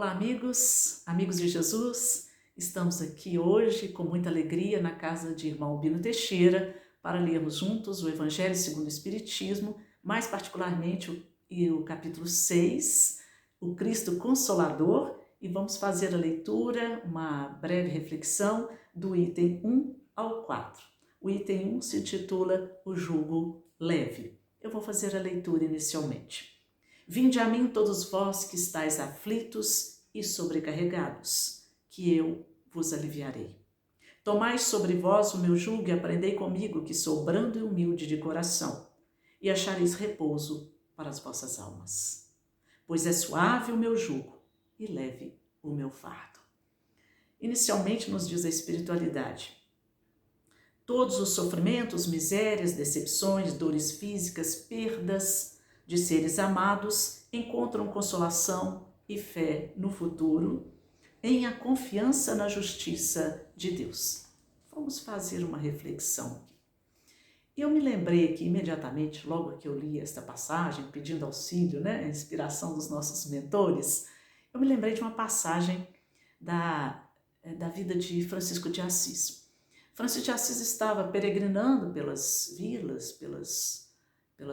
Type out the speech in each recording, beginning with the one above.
Olá, amigos de Jesus. Estamos aqui hoje com muita alegria na casa de irmão Albino Teixeira para lermos juntos o Evangelho segundo o Espiritismo, mais particularmente o capítulo 6, o Cristo Consolador, e vamos fazer a leitura, uma breve reflexão do item 1 ao 4. O item 1 se intitula O Jugo Leve. Eu vou fazer a leitura inicialmente. Vinde a mim todos vós que estáis aflitos e sobrecarregados, que eu vos aliviarei. Tomai sobre vós o meu jugo e aprendei comigo, que sou brando e humilde de coração, e achareis repouso para as vossas almas. Pois é suave o meu jugo e leve o meu fardo. Inicialmente nos diz a espiritualidade: todos os sofrimentos, misérias, decepções, dores físicas, perdas de seres amados encontram consolação e fé no futuro em a confiança na justiça de Deus. Vamos fazer uma reflexão aqui. Eu me lembrei aqui imediatamente, logo que eu li esta passagem, pedindo auxílio, a inspiração dos nossos mentores, eu me lembrei de uma passagem da vida de Francisco de Assis. Francisco de Assis estava peregrinando pelas vilas, pelas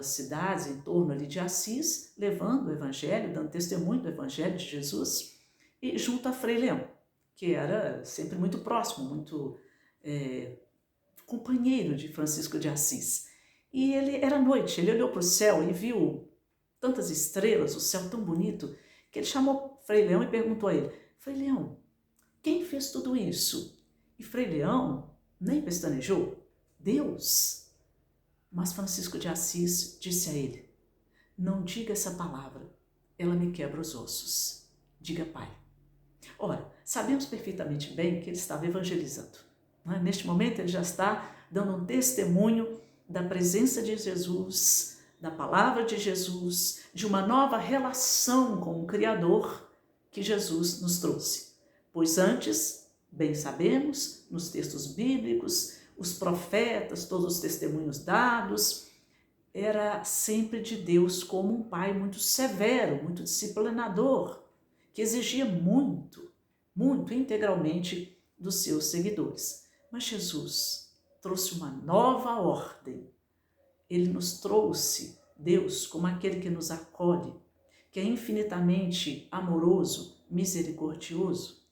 cidades em torno ali de Assis, levando o Evangelho, dando testemunho do Evangelho de Jesus, e junto a Frei Leão, que era sempre muito próximo, muito companheiro de Francisco de Assis. E era noite, ele olhou para o céu e viu tantas estrelas, o céu tão bonito, que ele chamou Frei Leão e perguntou a ele: Frei Leão, quem fez tudo isso? E Frei Leão nem pestanejou: Deus. Mas Francisco de Assis disse a ele: não diga essa palavra, ela me quebra os ossos. Diga Pai. Ora, sabemos perfeitamente bem que ele estava evangelizando. Neste momento ele já está dando um testemunho da presença de Jesus, da palavra de Jesus, de uma nova relação com o Criador que Jesus nos trouxe. Pois antes, bem sabemos, nos textos bíblicos, os profetas, todos os testemunhos dados, era sempre de Deus como um pai muito severo, muito disciplinador, que exigia muito integralmente dos seus seguidores. Mas Jesus trouxe uma nova ordem. Ele nos trouxe Deus como aquele que nos acolhe, que é infinitamente amoroso, misericordioso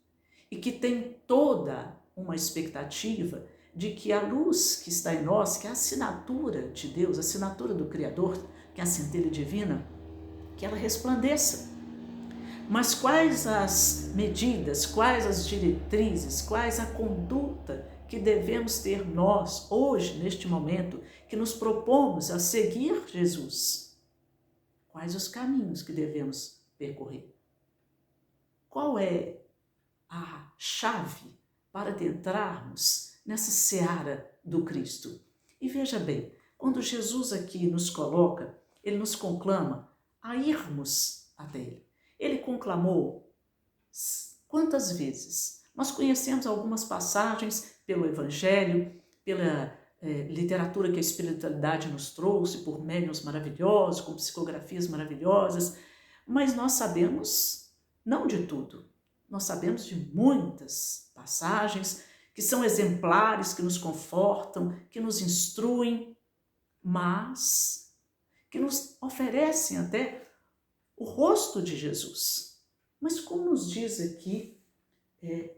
e que tem toda uma expectativa de que a luz que está em nós, que é a assinatura de Deus, a assinatura do Criador, que é a centelha divina, que ela resplandeça. Mas quais as medidas, quais as diretrizes, quais a conduta que devemos ter nós, hoje, neste momento, que nos propomos a seguir Jesus? Quais os caminhos que devemos percorrer? Qual é a chave para adentrarmos nessa seara do Cristo? E veja bem, quando Jesus aqui nos coloca, ele nos conclama a irmos até ele. Ele conclamou quantas vezes? Nós conhecemos algumas passagens pelo Evangelho, pela literatura que a espiritualidade nos trouxe, por médiuns maravilhosos, com psicografias maravilhosas, mas nós sabemos não de tudo. Nós sabemos de muitas passagens que são exemplares, que nos confortam, que nos instruem, mas que nos oferecem até o rosto de Jesus. Mas como nos diz aqui,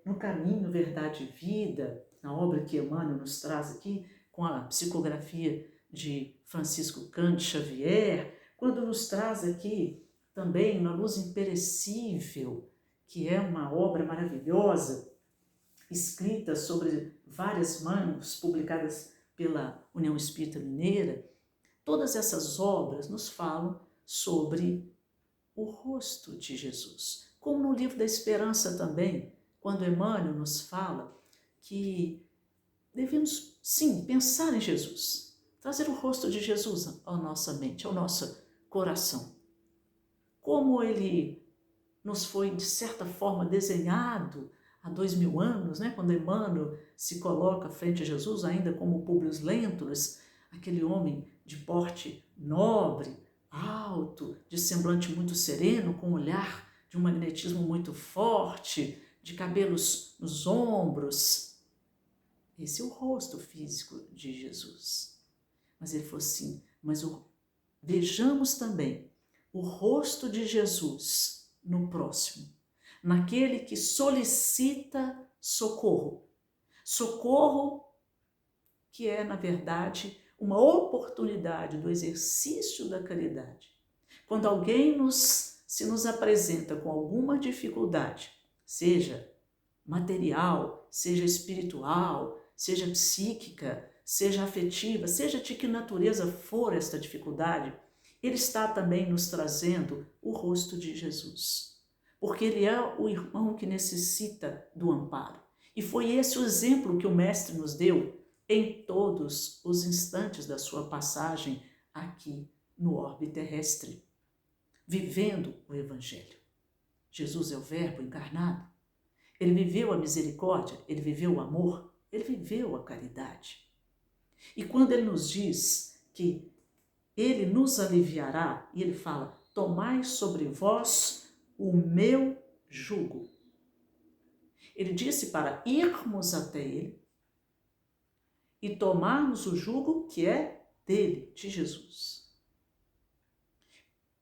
no Caminho, Verdade e Vida, na obra que Emmanuel nos traz aqui, com a psicografia de Francisco Cândido Xavier, quando nos traz aqui também na Luz Imperecível, que é uma obra maravilhosa, escrita sobre várias mãos, publicadas pela União Espírita Mineira, todas essas obras nos falam sobre o rosto de Jesus. Como no Livro da Esperança também, quando Emmanuel nos fala que devemos, sim, pensar em Jesus, trazer o rosto de Jesus à nossa mente, ao nosso coração. Como ele nos foi, de certa forma, desenhado há 2000 anos, quando Emmanuel se coloca frente a Jesus, ainda como Públio Lentulus, aquele homem de porte nobre, alto, de semblante muito sereno, com um olhar de um magnetismo muito forte, de cabelos nos ombros. Esse é o rosto físico de Jesus. Mas ele falou assim, vejamos também o rosto de Jesus no próximo, naquele que solicita socorro. Socorro que é, na verdade, uma oportunidade do exercício da caridade. Quando alguém se nos apresenta com alguma dificuldade, seja material, seja espiritual, seja psíquica, seja afetiva, seja de que natureza for esta dificuldade, ele está também nos trazendo o rosto de Jesus, porque ele é o irmão que necessita do amparo. E foi esse o exemplo que o Mestre nos deu em todos os instantes da sua passagem aqui no orbe terrestre, vivendo o Evangelho. Jesus é o Verbo encarnado. Ele viveu a misericórdia, ele viveu o amor, ele viveu a caridade. E quando ele nos diz que ele nos aliviará, e ele fala, tomai sobre vós o meu jugo. Ele disse para irmos até ele e tomarmos o jugo que é dele, de Jesus.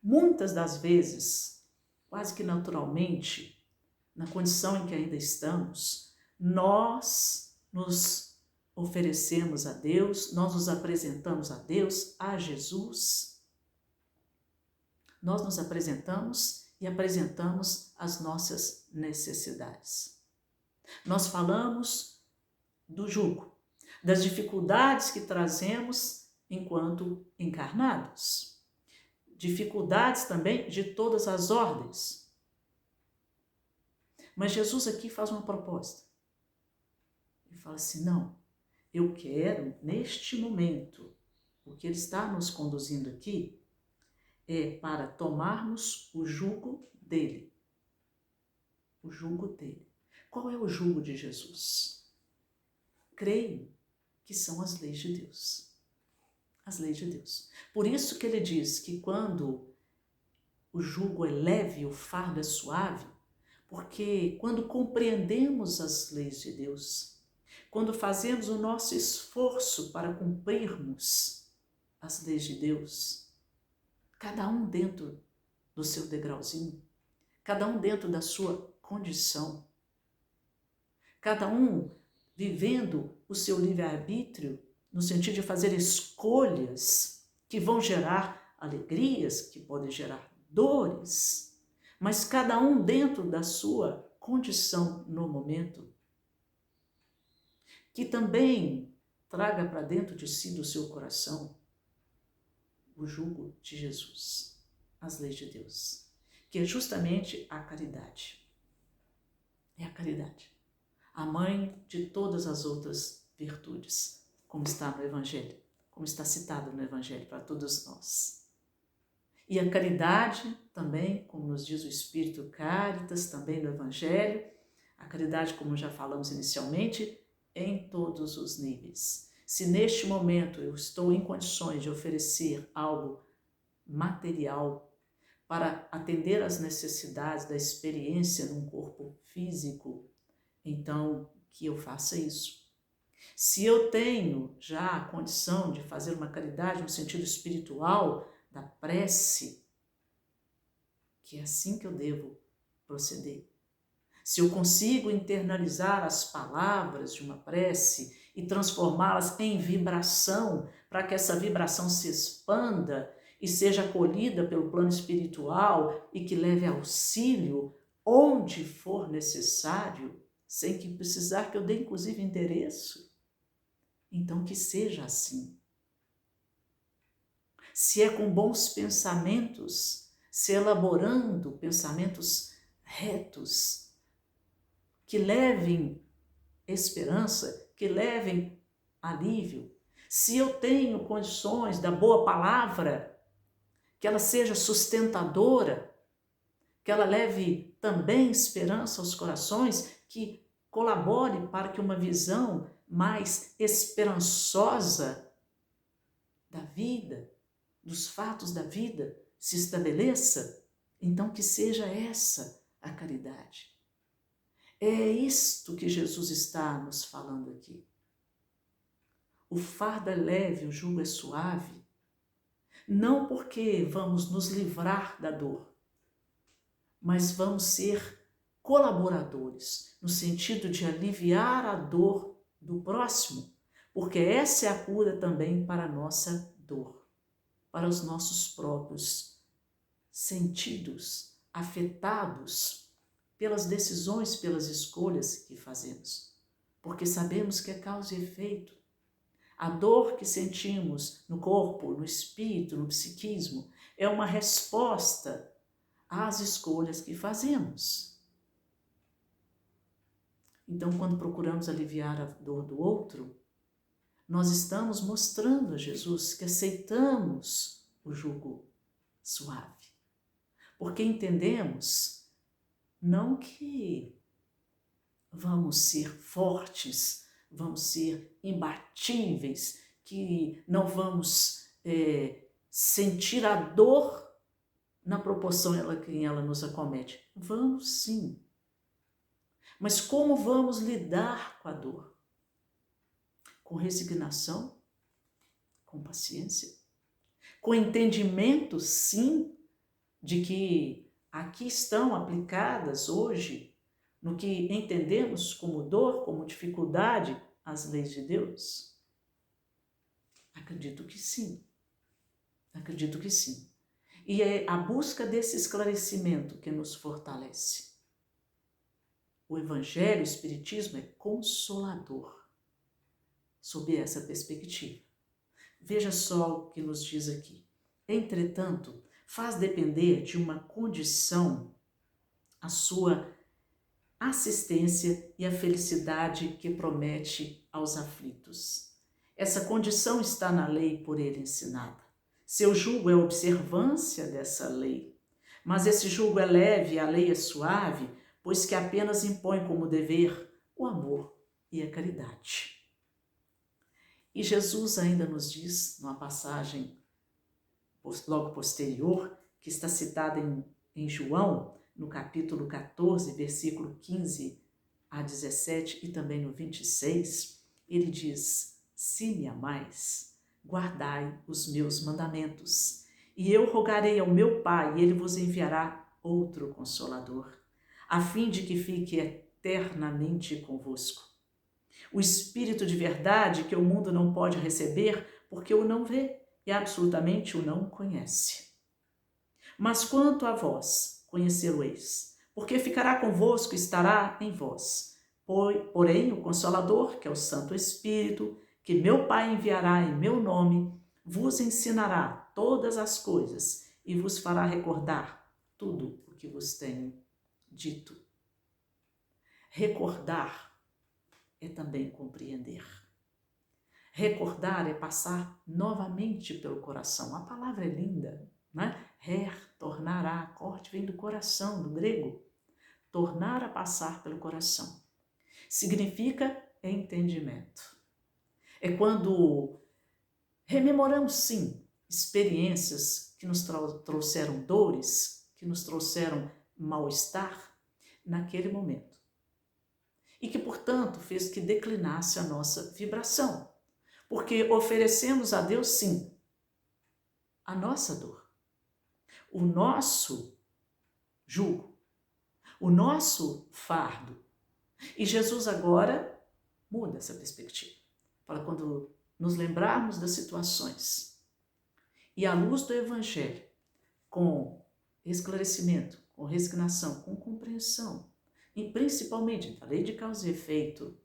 Muitas das vezes, quase que naturalmente, na condição em que ainda estamos, nós nos oferecemos a Deus, nós nos apresentamos a Deus, a Jesus. Nós nos apresentamos e apresentamos as nossas necessidades. Nós falamos do jugo, das dificuldades que trazemos enquanto encarnados. Dificuldades também de todas as ordens. Mas Jesus aqui faz uma proposta. Ele fala assim, não, eu quero neste momento, o que ele está nos conduzindo aqui, é para tomarmos o jugo dele. O jugo dele. Qual é o jugo de Jesus? Creio que são as leis de Deus. As leis de Deus. Por isso que ele diz que quando o jugo é leve, o fardo é suave, porque quando compreendemos as leis de Deus, quando fazemos o nosso esforço para cumprirmos as leis de Deus, cada um dentro do seu degrauzinho, cada um dentro da sua condição, cada um vivendo o seu livre-arbítrio, no sentido de fazer escolhas que vão gerar alegrias, que podem gerar dores, mas cada um dentro da sua condição no momento, que também traga para dentro de si, do seu coração, o jugo de Jesus, as leis de Deus, que é justamente a caridade. É a caridade, a mãe de todas as outras virtudes, como está no Evangelho, como está citado no Evangelho para todos nós. E a caridade também, como nos diz o Espírito Caritas, também no Evangelho, a caridade, como já falamos inicialmente, em todos os níveis. Se neste momento eu estou em condições de oferecer algo material para atender às necessidades da experiência num corpo físico, então que eu faça isso. Se eu tenho já a condição de fazer uma caridade no sentido espiritual, da prece, que é assim que eu devo proceder. Se eu consigo internalizar as palavras de uma prece e transformá-las em vibração, para que essa vibração se expanda e seja acolhida pelo plano espiritual e que leve auxílio onde for necessário, sem que precisar que eu dê inclusive endereço, então que seja assim. Se é com bons pensamentos, se elaborando pensamentos retos, que levem esperança, que levem alívio. Se eu tenho condições da boa palavra, que ela seja sustentadora, que ela leve também esperança aos corações, que colabore para que uma visão mais esperançosa da vida, dos fatos da vida, se estabeleça, Então, que seja essa a caridade. É isto que Jesus está nos falando aqui. O fardo é leve, o jugo é suave, não porque vamos nos livrar da dor, mas vamos ser colaboradores, no sentido de aliviar a dor do próximo, porque essa é a cura também para a nossa dor, para os nossos próprios sentidos afetados pelas decisões, pelas escolhas que fazemos, porque sabemos que é causa e efeito. A dor que sentimos no corpo, no espírito, no psiquismo, é uma resposta às escolhas que fazemos. Então, quando procuramos aliviar a dor do outro, nós estamos mostrando a Jesus que aceitamos o jugo suave. Porque entendemos não que vamos ser fortes, vamos ser imbatíveis, que não vamos sentir a dor na proporção que ela nos acomete. Vamos sim. Mas como vamos lidar com a dor? Com resignação, com paciência, com entendimento, sim, de que aqui estão aplicadas hoje, no que entendemos como dor, como dificuldade, as leis de Deus? Acredito que sim. Acredito que sim. E é a busca desse esclarecimento que nos fortalece. O Evangelho, o Espiritismo é consolador, sob essa perspectiva. Veja só o que nos diz aqui. Entretanto, faz depender de uma condição a sua assistência e a felicidade que promete aos aflitos. Essa condição está na lei por ele ensinada. Seu jugo é a observância dessa lei. Mas esse jugo é leve, a lei é suave, pois que apenas impõe como dever o amor e a caridade. E Jesus ainda nos diz, numa passagem logo posterior, que está citada em João, no capítulo 14, versículo 15 a 17 e também no 26, ele diz: se me amais, guardai os meus mandamentos, e eu rogarei ao meu Pai, e ele vos enviará outro Consolador, a fim de que fique eternamente convosco. O Espírito de verdade que o mundo não pode receber porque o não vê e absolutamente o não conhece. Mas quanto a vós, conhecê-lo-eis, porque ficará convosco e estará em vós. Porém, o Consolador, que é o Santo Espírito, que meu Pai enviará em meu nome, vos ensinará todas as coisas e vos fará recordar tudo o que vos tenho dito. Recordar é também compreender. Recordar é passar novamente pelo coração. A palavra é linda, né? Retornará, corte vem do coração, do grego. Tornar a passar pelo coração. Significa entendimento. É quando rememoramos, sim, experiências que nos trouxeram dores, que nos trouxeram mal-estar naquele momento. E que, portanto, fez que declinasse a nossa vibração. Porque oferecemos a Deus, sim, a nossa dor, o nosso jugo, o nosso fardo. E Jesus agora muda essa perspectiva. Para quando nos lembrarmos das situações e à luz do Evangelho, com esclarecimento, com resignação, com compreensão, e principalmente da lei de causa e efeito,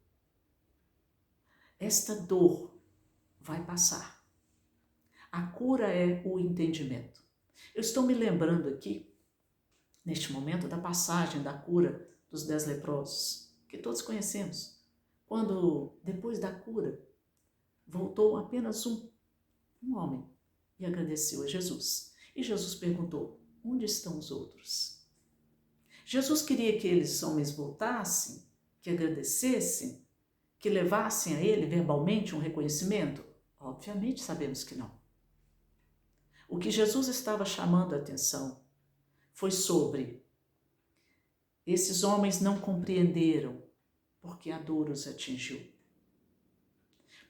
esta dor vai passar. A cura é o entendimento. Eu estou me lembrando aqui, neste momento, da passagem da cura dos 10 leprosos, que todos conhecemos. Quando, depois da cura, voltou apenas um homem e agradeceu a Jesus. E Jesus perguntou: onde estão os outros? Jesus queria que eles homens voltassem, que agradecessem, que levassem a ele verbalmente um reconhecimento? Obviamente sabemos que não. O que Jesus estava chamando a atenção foi sobre: esses homens não compreenderam porque a dor os atingiu.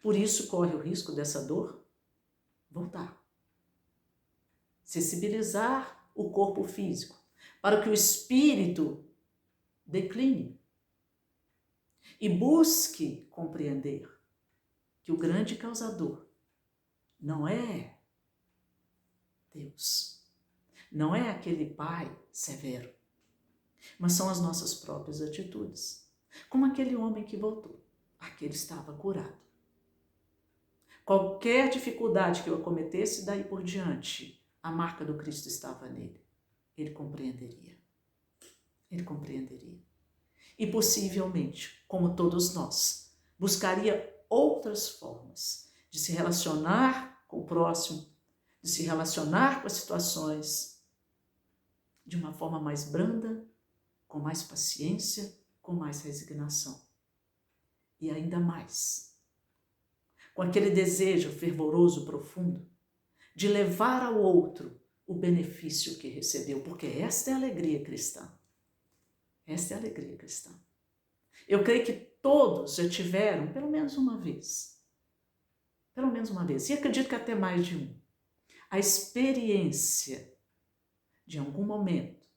Por isso corre o risco dessa dor voltar. Sensibilizar o corpo físico para que o espírito decline e busque compreender que o grande causador não é Deus, não é aquele pai severo, mas são as nossas próprias atitudes. Como aquele homem que voltou, aquele estava curado. Qualquer dificuldade que eu acometesse daí por diante, a marca do Cristo estava nele. Ele compreenderia. Ele compreenderia. E possivelmente, como todos nós, buscaria outras formas de se relacionar com o próximo, de se relacionar com as situações de uma forma mais branda, com mais paciência, com mais resignação. E ainda mais, com aquele desejo fervoroso, profundo, de levar ao outro o benefício que recebeu, porque esta é a alegria cristã. Esta é a alegria cristã. Eu creio que todos já tiveram, pelo menos uma vez, e acredito que até mais de um, a experiência de, em algum momento,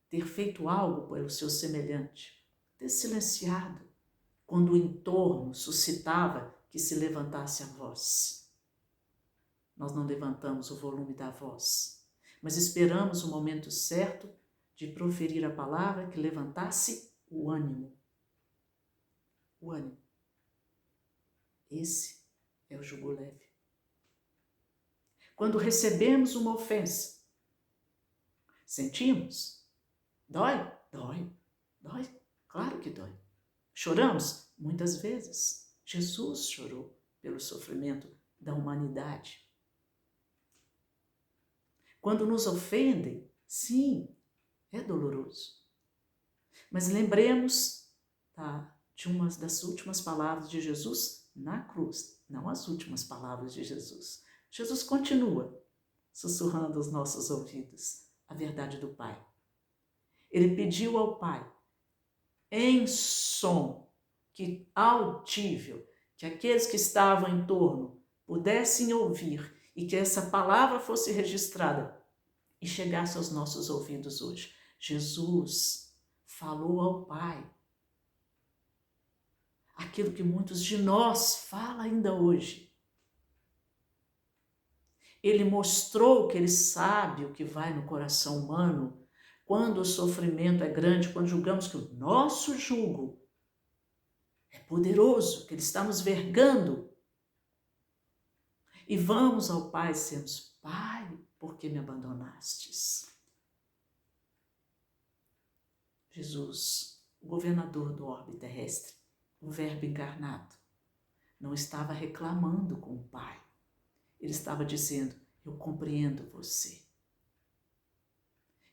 ter feito algo pelo seu semelhante, ter silenciado quando o entorno suscitava que se levantasse a voz. Nós não levantamos o volume da voz, mas esperamos o momento certo de proferir a palavra que levantasse o ânimo. O ânimo. Esse é o jugo leve. Quando recebemos uma ofensa, sentimos? Dói? Dói. Dói? Claro que dói. Choramos? Muitas vezes. Jesus chorou pelo sofrimento da humanidade. Quando nos ofendem, sim, é doloroso. Mas lembremos, de uma das últimas palavras de Jesus na cruz, não as últimas palavras de Jesus. Jesus continua sussurrando aos nossos ouvidos a verdade do Pai. Ele pediu ao Pai, em som audível, que aqueles que estavam em torno pudessem ouvir e que essa palavra fosse registrada e chegasse aos nossos ouvidos hoje. Jesus falou ao Pai aquilo que muitos de nós falam ainda hoje. Ele mostrou que ele sabe o que vai no coração humano quando o sofrimento é grande, quando julgamos que o nosso jugo é poderoso, que ele está nos vergando. E vamos ao Pai, dizemos: Pai, por que me abandonastes? Jesus, o governador do orbe terrestre, o Verbo encarnado, não estava reclamando com o Pai. Ele estava dizendo: eu compreendo você.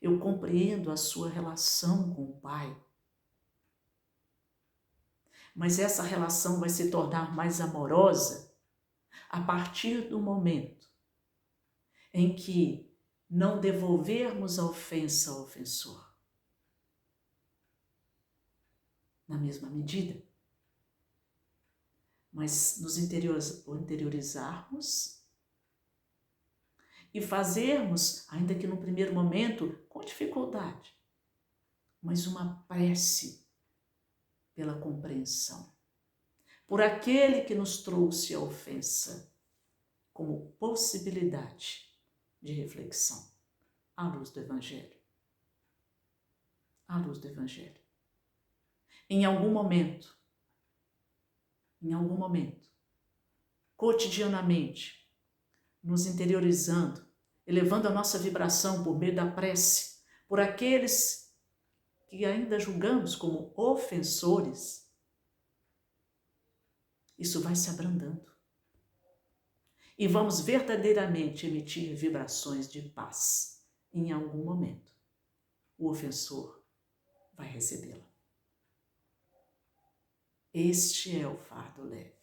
Eu compreendo a sua relação com o Pai. Mas essa relação vai se tornar mais amorosa a partir do momento em que não devolvermos a ofensa ao ofensor. Na mesma medida, mas nos interiorizarmos e fazermos, ainda que no primeiro momento, com dificuldade, mas uma prece pela compreensão, por aquele que nos trouxe a ofensa como possibilidade de reflexão, à luz do Evangelho. À luz do Evangelho. Em algum momento, cotidianamente, nos interiorizando, elevando a nossa vibração por meio da prece, por aqueles que ainda julgamos como ofensores, isso vai se abrandando. E vamos verdadeiramente emitir vibrações de paz. Em algum momento, o ofensor vai recebê-la. Este é o fardo leve.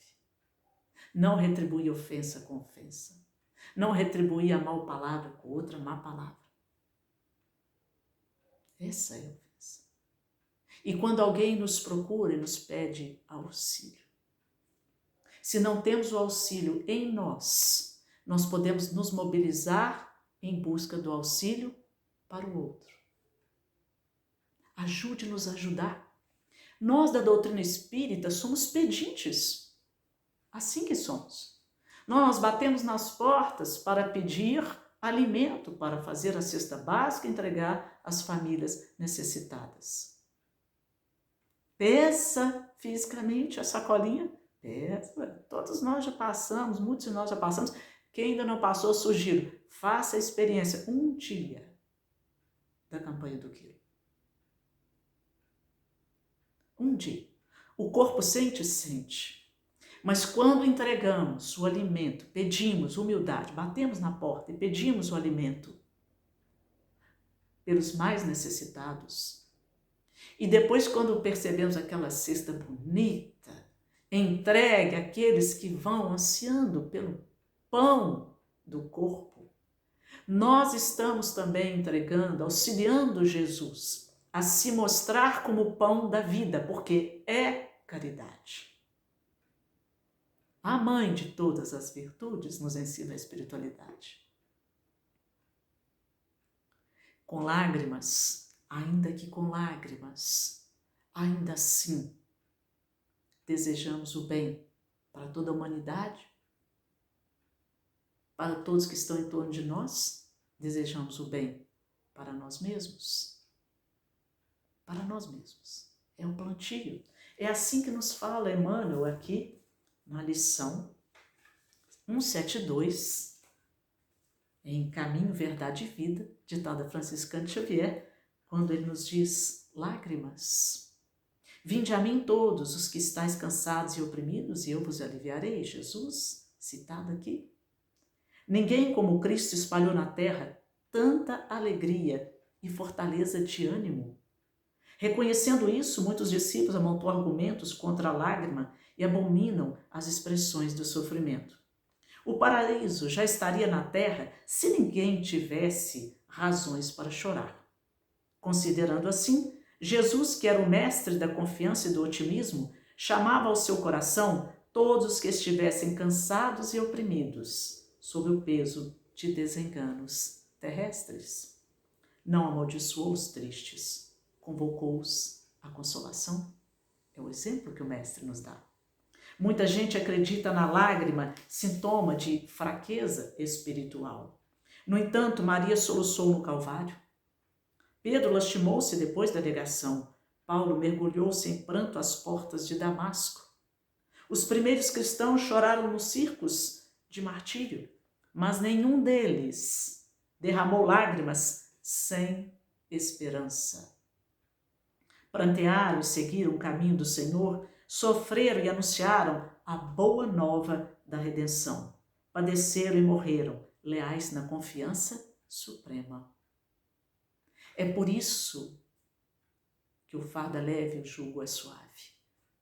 Não retribuir ofensa com ofensa. Não retribuir a mal palavra com outra má palavra. Essa é a ofensa. E quando alguém nos procura e nos pede auxílio, se não temos o auxílio em nós, nós podemos nos mobilizar em busca do auxílio para o outro. Ajude-nos a ajudar. Nós da doutrina espírita somos pedintes, assim que somos. Nós batemos nas portas para pedir alimento, para fazer a cesta básica e entregar às famílias necessitadas. Peça fisicamente a sacolinha, peça. Todos nós já passamos, muitos de nós já passamos. Quem ainda não passou, sugiro, faça a experiência um dia da campanha do quilo. Um dia. O corpo sente, sente. Mas quando entregamos o alimento, pedimos humildade, batemos na porta e pedimos o alimento pelos mais necessitados, e depois quando percebemos aquela cesta bonita, entregue àqueles que vão ansiando pelo pão do corpo, nós estamos também entregando, auxiliando Jesus a se mostrar como o pão da vida, porque é caridade. A mãe de todas as virtudes nos ensina a espiritualidade. Com lágrimas, ainda que com lágrimas, ainda assim, desejamos o bem para toda a humanidade, para todos que estão em torno de nós, desejamos o bem para nós mesmos. Para nós mesmos. É um plantio. É assim que nos fala Emmanuel aqui, na lição 172, em Caminho, Verdade e Vida, ditada Franciscano Xavier, quando ele nos diz: lágrimas. Vinde a mim todos os que estáis cansados e oprimidos, e eu vos aliviarei. Jesus, citado aqui. Ninguém como Cristo espalhou na terra tanta alegria e fortaleza de ânimo. Reconhecendo isso, muitos discípulos amontoam argumentos contra a lágrima e abominam as expressões do sofrimento. O paraíso já estaria na terra se ninguém tivesse razões para chorar. Considerando assim, Jesus, que era o mestre da confiança e do otimismo, chamava ao seu coração todos os que estivessem cansados e oprimidos, sob o peso de desenganos terrestres. Não amaldiçoou os tristes, convocou-os à consolação. É o exemplo que o mestre nos dá. Muita gente acredita na lágrima, sintoma de fraqueza espiritual. No entanto, Maria soluçou no Calvário. Pedro lastimou-se depois da negação. Paulo mergulhou-se em pranto às portas de Damasco. Os primeiros cristãos choraram nos circos de martírio, mas nenhum deles derramou lágrimas sem esperança. Prantearam e seguiram o caminho do Senhor, sofreram e anunciaram a boa nova da redenção. Padeceram e morreram, leais na confiança suprema. É por isso que o fardo é leve e o jugo é suave.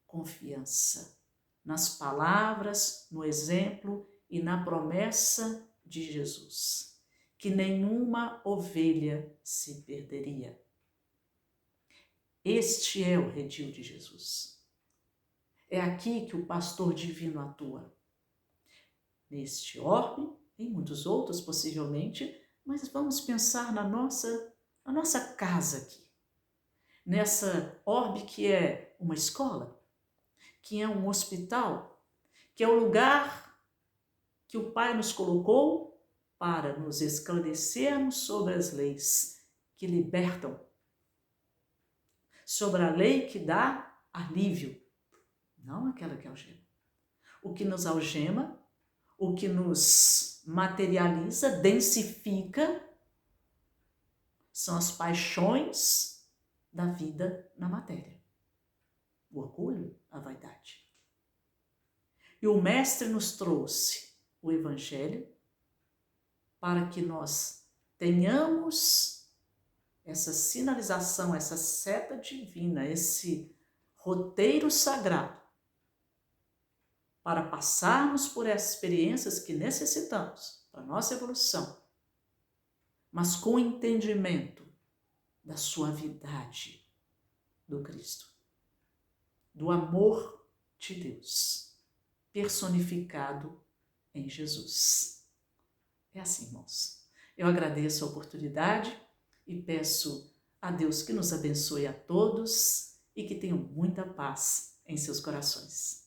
Confiança nas palavras, no exemplo e na promessa de Jesus, que nenhuma ovelha se perderia. Este é o redil de Jesus. É aqui que o pastor divino atua. Neste orbe, em muitos outros possivelmente, mas vamos pensar na nossa casa aqui. Nessa orbe que é uma escola, que é um hospital, que é o lugar que o Pai nos colocou para nos esclarecermos sobre as leis que libertam, sobre a lei que dá alívio, não aquela que algema. O que nos algema, o que nos materializa, densifica, são as paixões da vida na matéria. O orgulho, a vaidade. E o Mestre nos trouxe o Evangelho para que nós tenhamos essa sinalização, essa seta divina, esse roteiro sagrado para passarmos por essas experiências que necessitamos para a nossa evolução, mas com entendimento da suavidade do Cristo, do amor de Deus, personificado em Jesus. É assim, irmãos. Eu agradeço a oportunidade e peço a Deus que nos abençoe a todos e que tenham muita paz em seus corações.